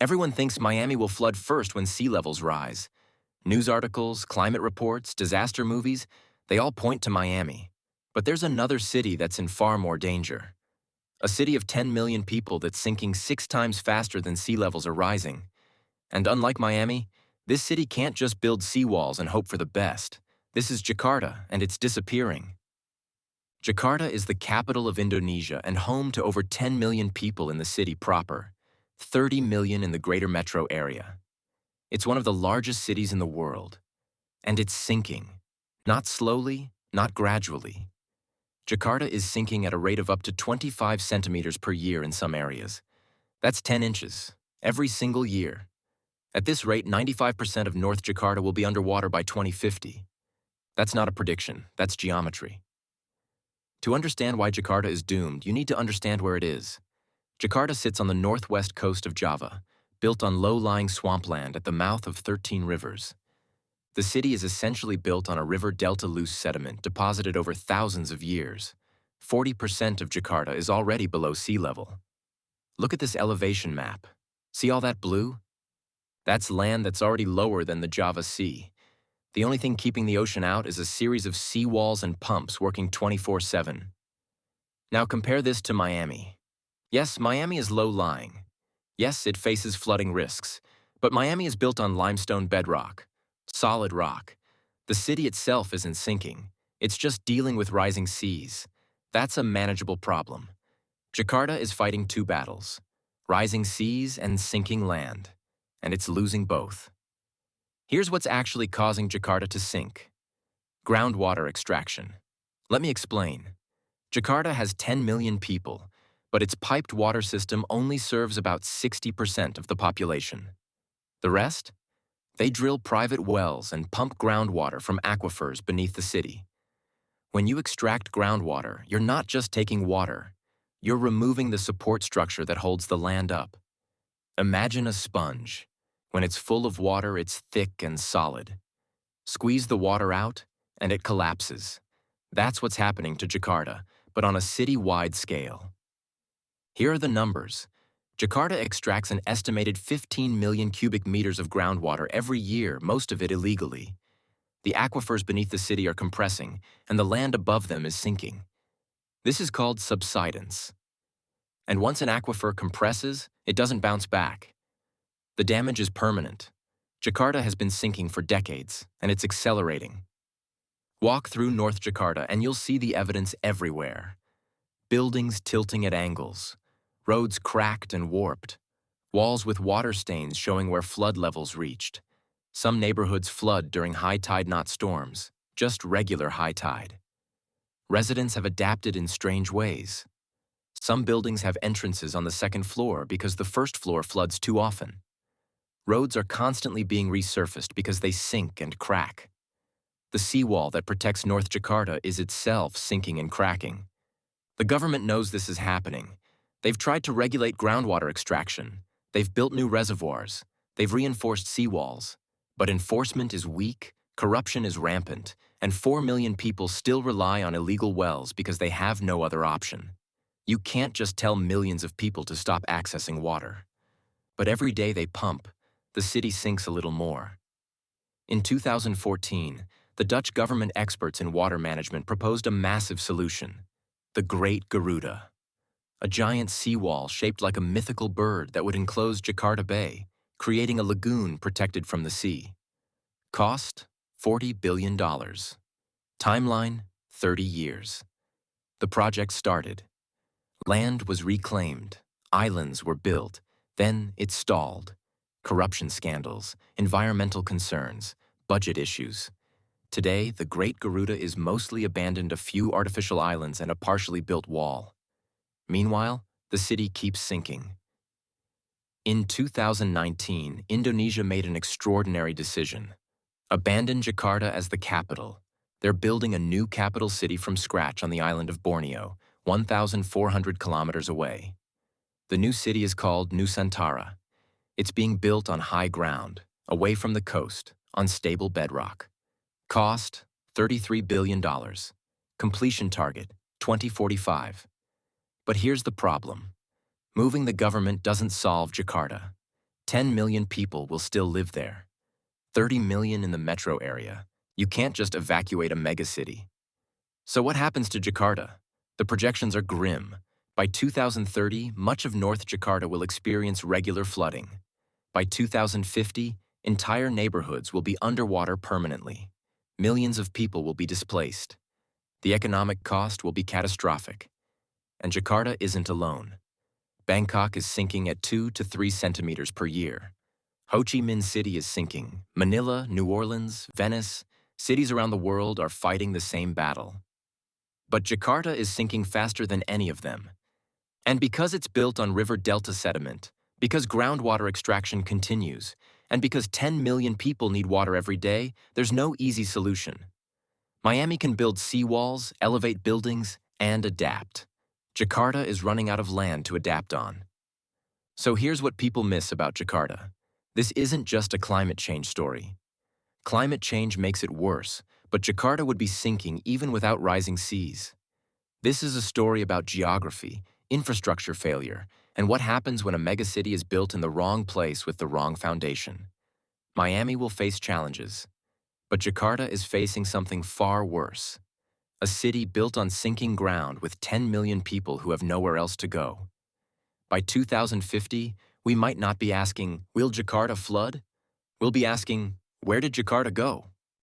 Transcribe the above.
Everyone thinks Miami will flood first when sea levels rise. News articles, climate reports, disaster movies, they all point to Miami. But there's another city that's in far more danger. A city of 10 million people that's sinking 6 times faster than sea levels are rising. And unlike Miami, this city can't just build seawalls and hope for the best. This is Jakarta, and it's disappearing. Jakarta is the capital of Indonesia and home to over 10 million people in the city proper, 30 million in the greater metro area. It's one of the largest cities in the world. And it's sinking. Not slowly, not gradually. Jakarta is sinking at a rate of up to 25 centimeters per year in some areas. That's 10 inches, every single year. At this rate, 95% of North Jakarta will be underwater by 2050. That's not a prediction, that's geometry. To understand why Jakarta is doomed, you need to understand where it is. Jakarta sits on the northwest coast of Java, built on low-lying swampland at the mouth of 13 rivers. The city is essentially built on a river delta loose sediment deposited over thousands of years. 40% of Jakarta is already below sea level. Look at this elevation map. See all that blue? That's land that's already lower than the Java Sea. The only thing keeping the ocean out is a series of seawalls and pumps working 24/7. Now compare this to Miami. Yes, Miami is low-lying. Yes, it faces flooding risks, but Miami is built on limestone bedrock, solid rock. The city itself isn't sinking. It's just dealing with rising seas. That's a manageable problem. Jakarta is fighting two battles, rising seas and sinking land, and it's losing both. Here's what's actually causing Jakarta to sink. Groundwater extraction. Let me explain. Jakarta has 10 million people, but its piped water system only serves about 60% of the population. The rest? They drill private wells and pump groundwater from aquifers beneath the city. When you extract groundwater, you're not just taking water. You're removing the support structure that holds the land up. Imagine a sponge. When it's full of water, it's thick and solid. Squeeze the water out, and it collapses. That's what's happening to Jakarta, but on a city-wide scale. Here are the numbers. Jakarta extracts an estimated 15 million cubic meters of groundwater every year, most of it illegally. The aquifers beneath the city are compressing, and the land above them is sinking. This is called subsidence. And once an aquifer compresses, it doesn't bounce back. The damage is permanent. Jakarta has been sinking for decades, and it's accelerating. Walk through North Jakarta and you'll see the evidence everywhere. Buildings tilting at angles, roads cracked and warped, walls with water stains showing where flood levels reached. Some neighborhoods flood during high tide, not storms, just regular high tide. Residents have adapted in strange ways. Some buildings have entrances on the second floor because the first floor floods too often. Roads are constantly being resurfaced because they sink and crack. The seawall that protects North Jakarta is itself sinking and cracking. The government knows this is happening. They've tried to regulate groundwater extraction. They've built new reservoirs. They've reinforced seawalls. But enforcement is weak, corruption is rampant, and 4 million people still rely on illegal wells because they have no other option. You can't just tell millions of people to stop accessing water. But every day they pump, the city sinks a little more. In 2014, the Dutch government experts in water management proposed a massive solution, the Great Garuda, a giant seawall shaped like a mythical bird that would enclose Jakarta Bay, creating a lagoon protected from the sea. Cost, $40 billion. Timeline, 30 years. The project started. Land was reclaimed, islands were built, then it stalled. Corruption scandals, environmental concerns, budget issues. Today, the Great Garuda is mostly abandoned, a few artificial islands and a partially built wall. Meanwhile, the city keeps sinking. In 2019, Indonesia made an extraordinary decision. Abandon Jakarta as the capital. They're building a new capital city from scratch on the island of Borneo, 1,400 kilometers away. The new city is called Nusantara. It's being built on high ground, away from the coast, on stable bedrock. Cost, $33 billion. Completion target, 2045. But here's the problem. Moving the government doesn't solve Jakarta. 10 million people will still live there. 30 million in the metro area. You can't just evacuate a megacity. So what happens to Jakarta? The projections are grim. By 2030, much of North Jakarta will experience regular flooding. By 2050, entire neighborhoods will be underwater permanently. Millions of people will be displaced. The economic cost will be catastrophic. And Jakarta isn't alone. Bangkok is sinking at 2 to 3 centimeters per year. Ho Chi Minh City is sinking. Manila, New Orleans, Venice, cities around the world are fighting the same battle. But Jakarta is sinking faster than any of them. And because it's built on river delta sediment, because groundwater extraction continues, and because 10 million people need water every day, there's no easy solution. Miami can build seawalls, elevate buildings, and adapt. Jakarta is running out of land to adapt on. So here's what people miss about Jakarta. This isn't just a climate change story. Climate change makes it worse, but Jakarta would be sinking even without rising seas. This is a story about geography, infrastructure failure, and what happens when a megacity is built in the wrong place with the wrong foundation. Miami will face challenges, but Jakarta is facing something far worse. A city built on sinking ground with 10 million people who have nowhere else to go. By 2050, we might not be asking, will Jakarta flood? We'll be asking, where did Jakarta go?